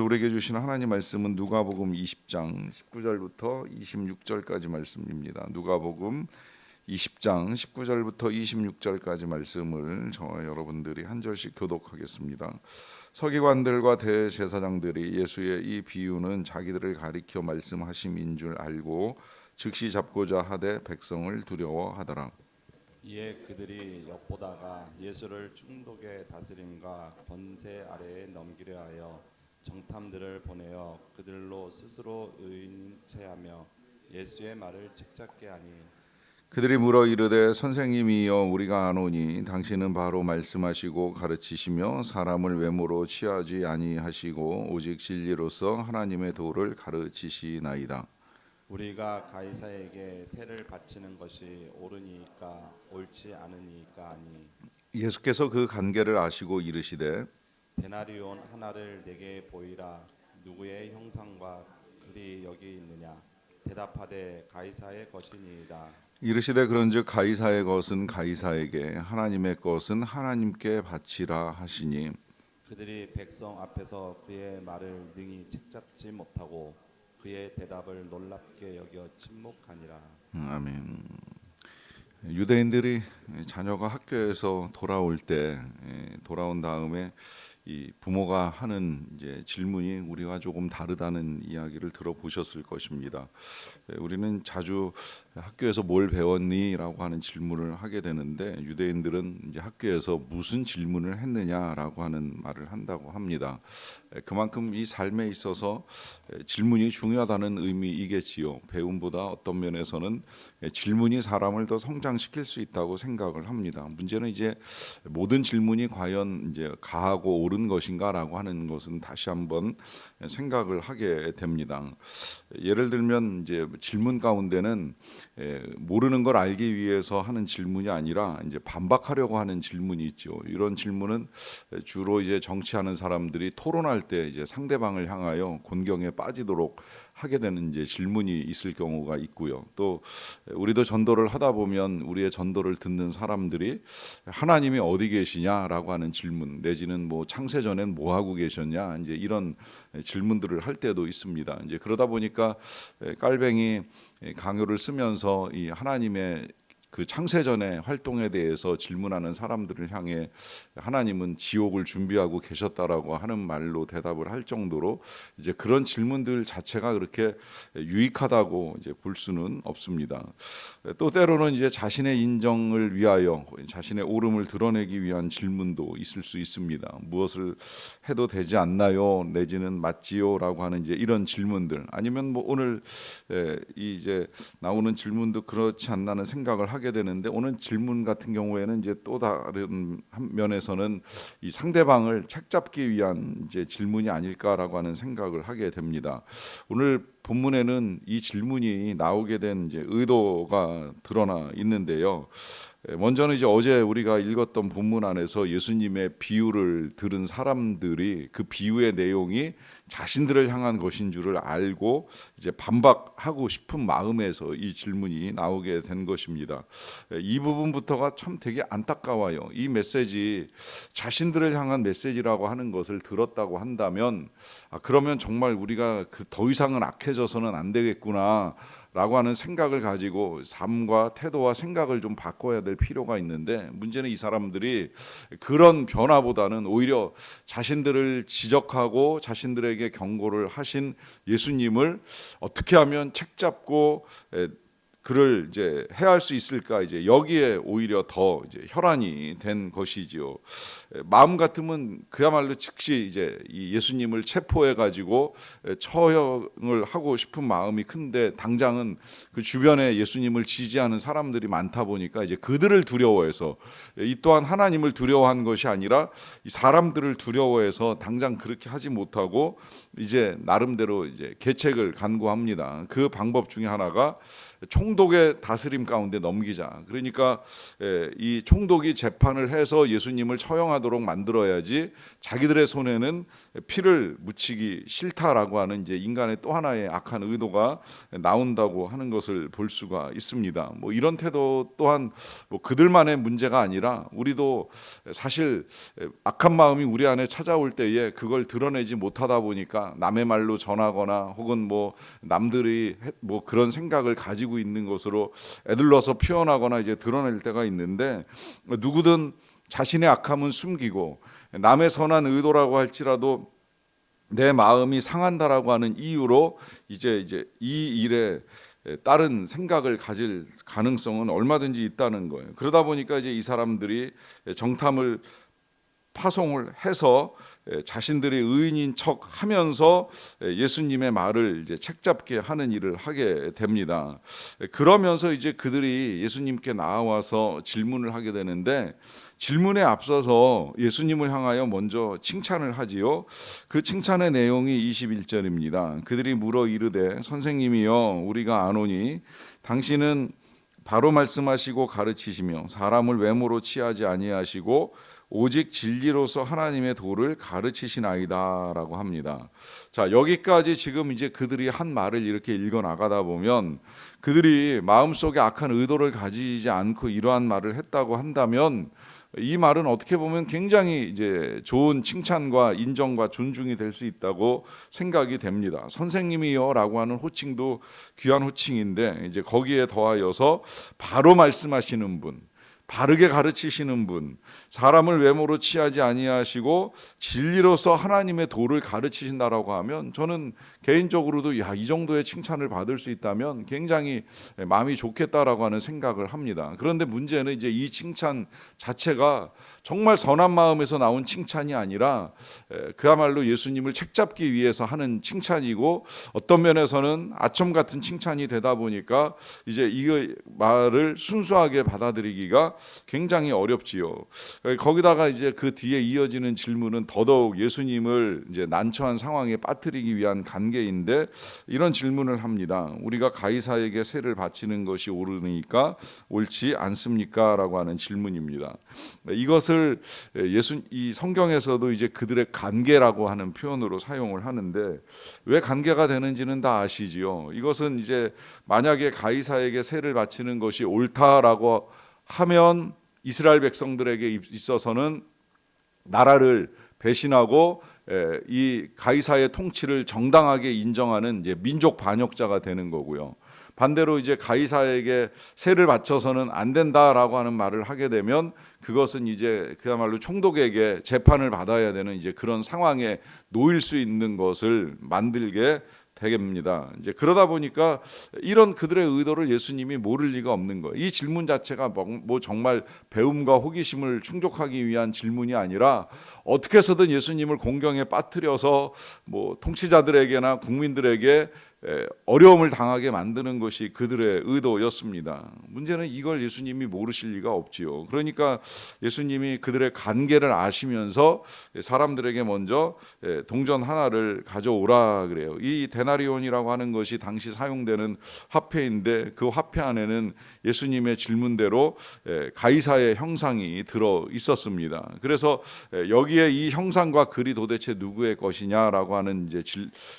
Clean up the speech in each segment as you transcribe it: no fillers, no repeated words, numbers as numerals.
우리에게 주신 하나님 말씀은 누가복음 20장 19절부터 26절까지 말씀입니다. 누가복음 20장 19절부터 26절까지 말씀을 저와 여러분들이 한 절씩 교독하겠습니다. 서기관들과 대제사장들이 예수의 이 비유는 자기들을 가리켜 말씀하심인 줄 알고 즉시 잡고자 하되 백성을 두려워하더라. 이에 그들이 엿보다가 예수를 충독의 다스림과 권세 아래에 넘기려 하여 정탐들을 보내어 그들로 스스로 의인체하며 예수의 말을 책잡게 하니 그들이 물어 이르되 선생님이여 우리가 아노니 당신은 바로 말씀하시고 가르치시며 사람을 외모로 취하지 아니하시고 오직 진리로서 하나님의 도를 가르치시나이다. 우리가 가이사에게 세를 바치는 것이 옳으니까 옳지 않으니까 아니 예수께서 그 관계를 아시고 이르시되 데나리온 하나를 내게 보이라. 누구의 형상과 글이 여기 있느냐. 대답하되 가이사의 것이니이다. 이르시되 그런즉 가이사의 것은 가이사에게 하나님의 것은 하나님께 바치라 하시니 그들이 백성 앞에서 그의 말을 능히 책잡지 못하고 그의 대답을 놀랍게 여겨 침묵하니라. 아멘. 유대인들이 자녀가 학교에서 돌아올 때 돌아온 다음에 이 부모가 하는 이제 질문이 우리와 조금 다르다는 이야기를 들어보셨을 것입니다. 우리는 자주 학교에서 뭘 배웠니라고 하는 질문을 하게 되는데 유대인들은 이제 학교에서 무슨 질문을 했느냐라고 하는 말을 한다고 합니다. 그만큼 이 삶에 있어서 질문이 중요하다는 의미이겠지요. 배움보다 어떤 면에서는 질문이 사람을 더 성장시킬 수 있다고 생각을 합니다. 문제는 이제 모든 질문이 과연 이제 가하고 옳은 것인가라고 하는 것은 다시 한번 생각을 하게 됩니다. 예를 들면 이제 질문 가운데는 모르는 걸 알기 위해서 하는 질문이 아니라 이제 반박하려고 하는 질문이 있죠. 이런 질문은 주로 이제 정치하는 사람들이 토론할 때 이제 상대방을 향하여 곤경에 빠지도록 하게 되는 이제 질문이 있을 경우가 있고요. 또 우리도 전도를 하다 보면 우리의 전도를 듣는 사람들이 하나님이 어디 계시냐라고 하는 질문 내지는 뭐 창세 전엔 뭐 하고 계셨냐 이제 이런 질문들을 할 때도 있습니다. 이제 그러다 보니까 깔뱅이 강요를 쓰면서 이 하나님의 그 창세전의 활동에 대해서 질문하는 사람들을 향해 하나님은 지옥을 준비하고 계셨다라고 하는 말로 대답을 할 정도로 이제 그런 질문들 자체가 그렇게 유익하다고 이제 볼 수는 없습니다. 또 때로는 이제 자신의 인정을 위하여 자신의 옳음을 드러내기 위한 질문도 있을 수 있습니다. 무엇을 해도 되지 않나요? 내지는 맞지요라고 하는 이제 이런 질문들 아니면 뭐 오늘 이제 나오는 질문도 그렇지 않나는 생각을 하게 되는데 오늘 질문 같은 경우에는 이제 또 다른 한 면에서는 이 상대방을 책잡기 위한 이제 질문이 아닐까라고 하는 생각을 하게 됩니다. 오늘 본문에는 이 질문이 나오게 된 이제 의도가 드러나 있는데요. 먼저는 이제 어제 우리가 읽었던 본문 안에서 예수님의 비유를 들은 사람들이 그 비유의 내용이 자신들을 향한 것인 줄을 알고 이제 반박하고 싶은 마음에서 이 질문이 나오게 된 것입니다. 이 부분부터가 참 되게 안타까워요. 이 메시지 자신들을 향한 메시지라고 하는 것을 들었다고 한다면 그러면 정말 우리가 더 이상은 악해져서는 안 되겠구나 라고 하는 생각을 가지고 삶과 태도와 생각을 좀 바꿔야 될 필요가 있는데 문제는 이 사람들이 그런 변화보다는 오히려 자신들을 지적하고 자신들에게 경고를 하신 예수님을 어떻게 하면 책잡고 그를 이제 해할 수 있을까 이제 여기에 오히려 더 이제 혈안이 된 것이지요. 마음 같으면 그야말로 즉시 이제 이 예수님을 체포해 가지고 처형을 하고 싶은 마음이 큰데 당장은 그 주변에 예수님을 지지하는 사람들이 많다 보니까 이제 그들을 두려워해서 이 또한 하나님을 두려워한 것이 아니라 이 사람들을 두려워해서 당장 그렇게 하지 못하고 이제 나름대로 이제 계책을 간구합니다. 그 방법 중에 하나가 총독의 다스림 가운데 넘기자. 그러니까 이 총독이 재판을 해서 예수님을 처형하도록 만들어야지 자기들의 손에는 피를 묻히기 싫다라고 하는 이제 인간의 또 하나의 악한 의도가 나온다고 하는 것을 볼 수가 있습니다. 뭐 이런 태도 또한 뭐 그들만의 문제가 아니라 우리도 사실 악한 마음이 우리 안에 찾아올 때에 그걸 드러내지 못하다 보니까 남의 말로 전하거나 혹은 뭐 남들이 뭐 그런 생각을 가지고 있는 것으로 애들러서 표현하거나 이제 드러낼 때가 있는데, 누구든 자신의 악함은 숨기고 남의 선한 의도라고 할지라도 내 마음이 상한다라고 하는 이유로 이제 이 일에 다른 생각을 가질 가능성은 얼마든지 있다는 거예요. 그러다 보니까 이제 이 사람들이 정탐을 파송을 해서 자신들이 의인인 척하면서 예수님의 말을 이제 책잡게 하는 일을 하게 됩니다. 그러면서 이제 그들이 예수님께 나와서 질문을 하게 되는데, 질문에 앞서서 예수님을 향하여 먼저 칭찬을 하지요. 그 칭찬의 내용이 21절입니다. 그들이 물어 이르되 선생님이여 우리가 아노니 당신은 바로 말씀하시고 가르치시며 사람을 외모로 취하지 아니하시고 오직 진리로서 하나님의 도를 가르치시나이다라고 합니다. 자, 여기까지 지금 이제 그들이 한 말을 이렇게 읽어 나가다 보면 그들이 마음속에 악한 의도를 가지지 않고 이러한 말을 했다고 한다면 이 말은 어떻게 보면 굉장히 이제 좋은 칭찬과 인정과 존중이 될 수 있다고 생각이 됩니다. 선생님이요라고 하는 호칭도 귀한 호칭인데 이제 거기에 더하여서 바로 말씀하시는 분, 바르게 가르치시는 분, 사람을 외모로 취하지 아니하시고 진리로서 하나님의 도를 가르치신다라고 하면 저는 개인적으로도 이 정도의 칭찬을 받을 수 있다면 굉장히 마음이 좋겠다라고 하는 생각을 합니다. 그런데 문제는 이제 이 칭찬 자체가 정말 선한 마음에서 나온 칭찬이 아니라 그야말로 예수님을 책잡기 위해서 하는 칭찬이고, 어떤 면에서는 아첨 같은 칭찬이 되다 보니까 이제 이 말을 순수하게 받아들이기가 굉장히 어렵지요. 거기다가 이제 그 뒤에 이어지는 질문은 더더욱 예수님을 이제 난처한 상황에 빠뜨리기 위한 관계인데, 이런 질문을 합니다. 우리가 가이사에게 세를 바치는 것이 옳으니까 옳지 않습니까? 라고 하는 질문입니다. 이것을 이 성경에서도 이제 그들의 관계라고 하는 표현으로 사용을 하는데, 왜 관계가 되는지는 다 아시지요. 이것은 이제 만약에 가이사에게 세를 바치는 것이 옳다라고 하면 이스라엘 백성들에게 있어서는 나라를 배신하고 이 가이사의 통치를 정당하게 인정하는 이제 민족 반역자가 되는 거고요. 반대로 이제 가이사에게 세를 바쳐서는 안 된다라고 하는 말을 하게 되면 그것은 이제 그야말로 총독에게 재판을 받아야 되는 이제 그런 상황에 놓일 수 있는 것을 만들게 되겠습니다. 이제 그러다 보니까 이런 그들의 의도를 예수님이 모를 리가 없는 거예요. 이 질문 자체가 뭐 정말 배움과 호기심을 충족하기 위한 질문이 아니라 어떻게 해서든 예수님을 공경에 빠뜨려서 뭐 통치자들에게나 국민들에게 어려움을 당하게 만드는 것이 그들의 의도였습니다. 문제는 이걸 예수님이 모르실 리가 없지요. 그러니까 예수님이 그들의 관계를 아시면서 사람들에게 먼저 동전 하나를 가져오라 그래요. 이 데나리온이라고 하는 것이 당시 사용되는 화폐인데 그 화폐 안에는 예수님의 질문대로 가이사의 형상이 들어 있었습니다. 그래서 여기에 이 형상과 글이 도대체 누구의 것이냐라고 하는 이제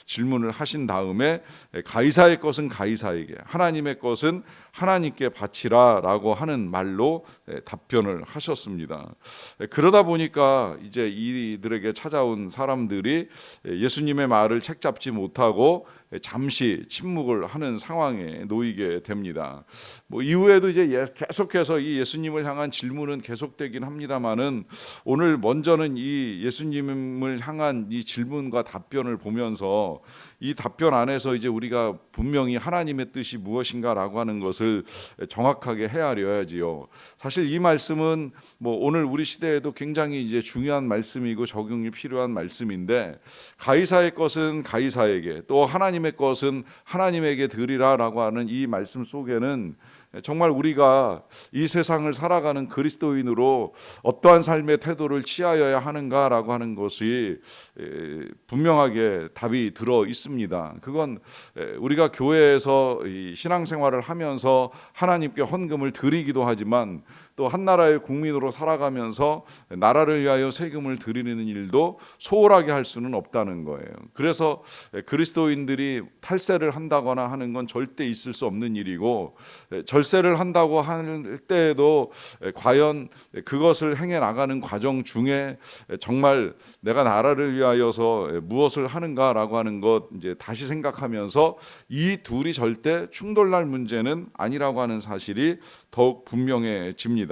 질문을 하신 다음에 가이사의 것은 가이사에게, 하나님의 것은 하나님께 바치라라고 하는 말로 답변을 하셨습니다. 그러다 보니까 이제 이들에게 찾아온 사람들이 예수님의 말을 책잡지 못하고 잠시 침묵을 하는 상황에 놓이게 됩니다. 뭐 이후에도 이제 계속해서 이 예수님을 향한 질문은 계속되긴 합니다만은, 오늘 먼저는 이 예수님을 향한 이 질문과 답변을 보면서 이 답변 안에서 이제 우리가 분명히 하나님의 뜻이 무엇인가라고 하는 것을 정확하게 헤아려야지요. 사실 이 말씀은 뭐 오늘 우리 시대에도 굉장히 이제 중요한 말씀이고 적용이 필요한 말씀인데, 가이사의 것은 가이사에게, 또 하나님의 것은 하나님에게 드리라라고 하는 이 말씀 속에는 정말 우리가 이 세상을 살아가는 그리스도인으로 어떠한 삶의 태도를 취하여야 하는가라고 하는 것이 분명하게 답이 들어 있습니다. 그건 우리가 교회에서 이 신앙생활을 하면서 하나님께 헌금을 드리기도 하지만 또 한 나라의 국민으로 살아가면서 나라를 위하여 세금을 드리는 일도 소홀하게 할 수는 없다는 거예요. 그래서 그리스도인들이 탈세를 한다거나 하는 건 절대 있을 수 없는 일이고, 절세를 한다고 할 때에도 과연 그것을 행해 나가는 과정 중에 정말 내가 나라를 위하여서 무엇을 하는가라고 하는 것 이제 다시 생각하면서 이 둘이 절대 충돌날 문제는 아니라고 하는 사실이 더욱 분명해집니다.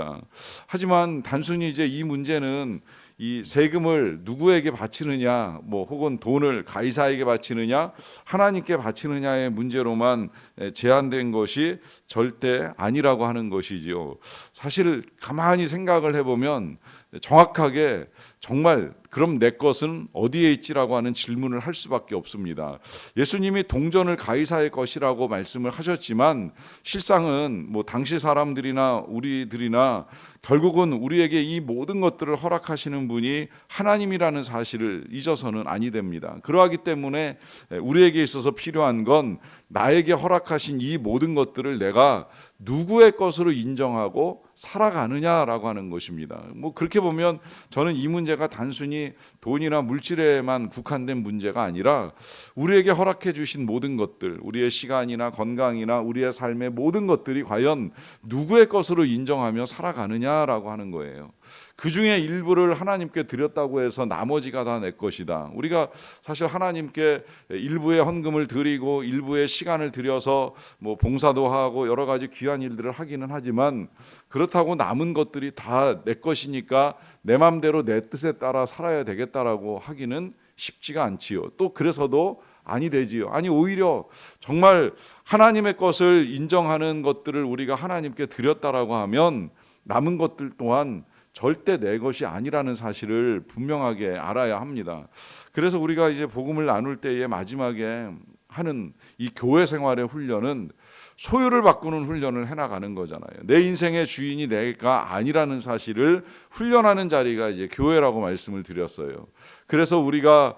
하지만 단순히 이제 이 문제는 이 세금을 누구에게 바치느냐, 혹은 돈을 가이사에게 바치느냐, 하나님께 바치느냐의 문제로만 제한된 것이 절대 아니라고 하는 것이지요. 사실 가만히 생각을 해보면 정확하게 정말 그럼 내 것은 어디에 있지라고 하는 질문을 할 수밖에 없습니다. 예수님이 동전을 가이사의 것이라고 말씀을 하셨지만 실상은 당시 사람들이나 우리들이나 결국은 우리에게 이 모든 것들을 허락하시는 분이 하나님이라는 사실을 잊어서는 아니 됩니다. 그러하기 때문에 우리에게 있어서 필요한 건 나에게 허락하신 이 모든 것들을 내가 누구의 것으로 인정하고 살아가느냐라고 하는 것입니다. 그렇게 보면 저는 이 문제가 단순히 돈이나 물질에만 국한된 문제가 아니라 우리에게 허락해 주신 모든 것들, 우리의 시간이나 건강이나 우리의 삶의 모든 것들이 과연 누구의 것으로 인정하며 살아가느냐라고 하는 거예요. 그 중에 일부를 하나님께 드렸다고 해서 나머지가 다 내 것이다. 우리가 사실 하나님께 일부의 헌금을 드리고 일부의 시간을 들여서 봉사도 하고 여러 가지 귀한 일들을 하기는 하지만 그렇다고 남은 것들이 다 내 것이니까 내 맘대로 내 뜻에 따라 살아야 되겠다라고 하기는 쉽지가 않지요. 또 그래서도 아니 되지요. 아니 오히려 정말 하나님의 것을 인정하는 것들을 우리가 하나님께 드렸다라고 하면 남은 것들 또한 절대 내 것이 아니라는 사실을 분명하게 알아야 합니다. 그래서 우리가 이제 복음을 나눌 때에 마지막에 하는 이 교회 생활의 훈련은 소유를 바꾸는 훈련을 해나가는 거잖아요. 내 인생의 주인이 내가 아니라는 사실을 훈련하는 자리가 이제 교회라고 말씀을 드렸어요. 그래서 우리가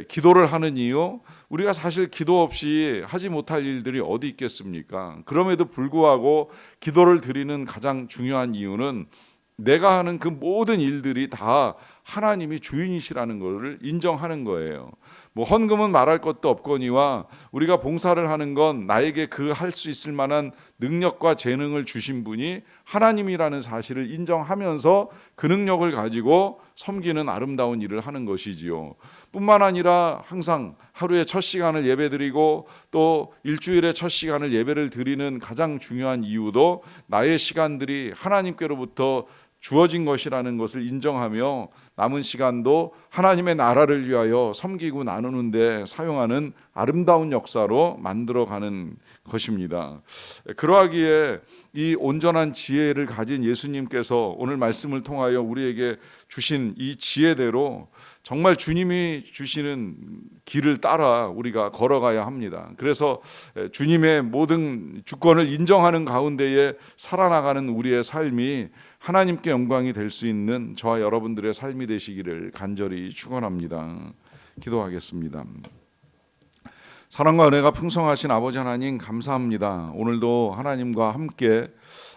기도를 하는 이유, 우리가 사실 기도 없이 하지 못할 일들이 어디 있겠습니까? 그럼에도 불구하고 기도를 드리는 가장 중요한 이유는 내가 하는 그 모든 일들이 다 하나님이 주인이시라는 것을 인정하는 거예요. 헌금은 말할 것도 없거니와 우리가 봉사를 하는 건 나에게 그 할 수 있을 만한 능력과 재능을 주신 분이 하나님이라는 사실을 인정하면서 그 능력을 가지고 섬기는 아름다운 일을 하는 것이지요. 뿐만 아니라 항상 하루에 첫 시간을 예배드리고 또 일주일에 첫 시간을 예배를 드리는 가장 중요한 이유도 나의 시간들이 하나님께로부터 주어진 것이라는 것을 인정하며 남은 시간도 하나님의 나라를 위하여 섬기고 나누는 데 사용하는 아름다운 역사로 만들어가는 것입니다. 그러하기에 이 온전한 지혜를 가진 예수님께서 오늘 말씀을 통하여 우리에게 주신 이 지혜대로 정말 주님이 주시는 길을 따라 우리가 걸어가야 합니다. 그래서 주님의 모든 주권을 인정하는 가운데에 살아나가는 우리의 삶이 하나님께 영광이 될 수 있는 저와 여러분들의 삶이 되시기를 간절히 축원합니다. 기도하겠습니다. 사랑과 은혜가 풍성하신 아버지 하나님 감사합니다. 오늘도 하나님과 함께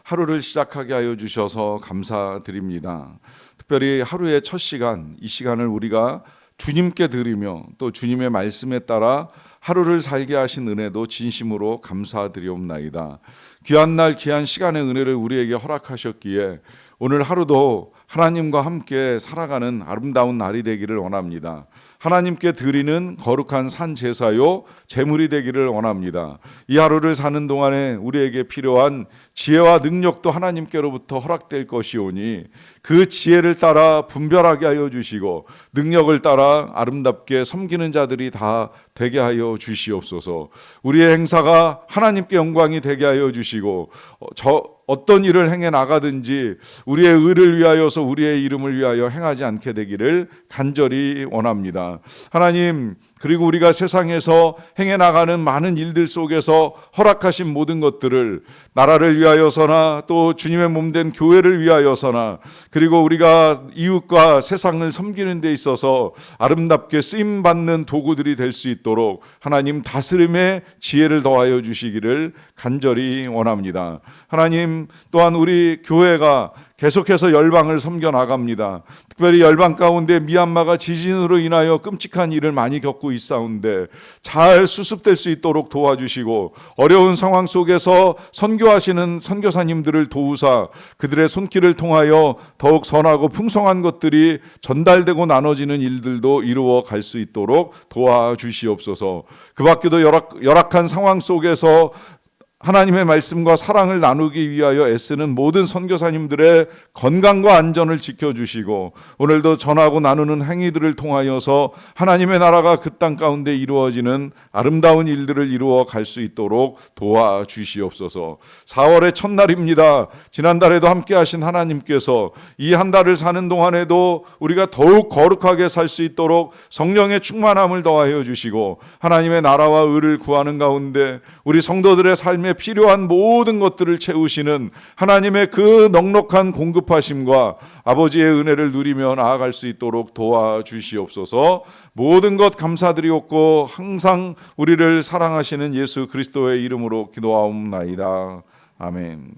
하루를 시작하게 하여 주셔서 감사드립니다. 특별히 하루의 첫 시간, 이 시간을 우리가 주님께 드리며 또 주님의 말씀에 따라 하루를 살게 하신 은혜도 진심으로 감사드리옵나이다. 귀한 날 귀한 시간의 은혜를 우리에게 허락하셨기에 오늘 하루도 하나님과 함께 살아가는 아름다운 날이 되기를 원합니다. 하나님께 드리는 거룩한 산 제사요 제물이 되기를 원합니다. 이 하루를 사는 동안에 우리에게 필요한 지혜와 능력도 하나님께로부터 허락될 것이오니 그 지혜를 따라 분별하게 하여 주시고 능력을 따라 아름답게 섬기는 자들이 다 되게 하여 주시옵소서. 우리의 행사가 하나님께 영광이 되게 하여 주시고 어떤 일을 행해 나가든지 우리의 의를 위하여서 우리의 이름을 위하여 행하지 않게 되기를 간절히 원합니다. 하나님, 그리고 우리가 세상에서 행해 나가는 많은 일들 속에서 허락하신 모든 것들을 나라를 위하여서나 또 주님의 몸된 교회를 위하여서나 그리고 우리가 이웃과 세상을 섬기는 데 있어서 아름답게 쓰임받는 도구들이 될 수 있도록 하나님 다스림의 지혜를 더하여 주시기를 간절히 원합니다. 하나님 또한 우리 교회가 계속해서 열방을 섬겨 나갑니다. 특별히 열방 가운데 미얀마가 지진으로 인하여 끔찍한 일을 많이 겪고 있사온데 잘 수습될 수 있도록 도와주시고 어려운 상황 속에서 선교하시는 선교사님들을 도우사 그들의 손길을 통하여 더욱 선하고 풍성한 것들이 전달되고 나눠지는 일들도 이루어 갈 수 있도록 도와주시옵소서. 그 밖에도 열악한 상황 속에서 하나님의 말씀과 사랑을 나누기 위하여 애쓰는 모든 선교사님들의 건강과 안전을 지켜주시고 오늘도 전하고 나누는 행위들을 통하여서 하나님의 나라가 그 땅 가운데 이루어지는 아름다운 일들을 이루어 갈 수 있도록 도와주시옵소서. 4월의 첫날입니다. 지난달에도 함께 하신 하나님께서 이 한 달을 사는 동안에도 우리가 더욱 거룩하게 살 수 있도록 성령의 충만함을 더하여 주시고 하나님의 나라와 의를 구하는 가운데 우리 성도들의 삶에 필요한 모든 것들을 채우시는 하나님의 그 넉넉한 공급하심과 아버지의 은혜를 누리며 나아갈 수 있도록 도와주시옵소서. 모든 것 감사드리옵고 항상 우리를 사랑하시는 예수 그리스도의 이름으로 기도하옵나이다. 아멘.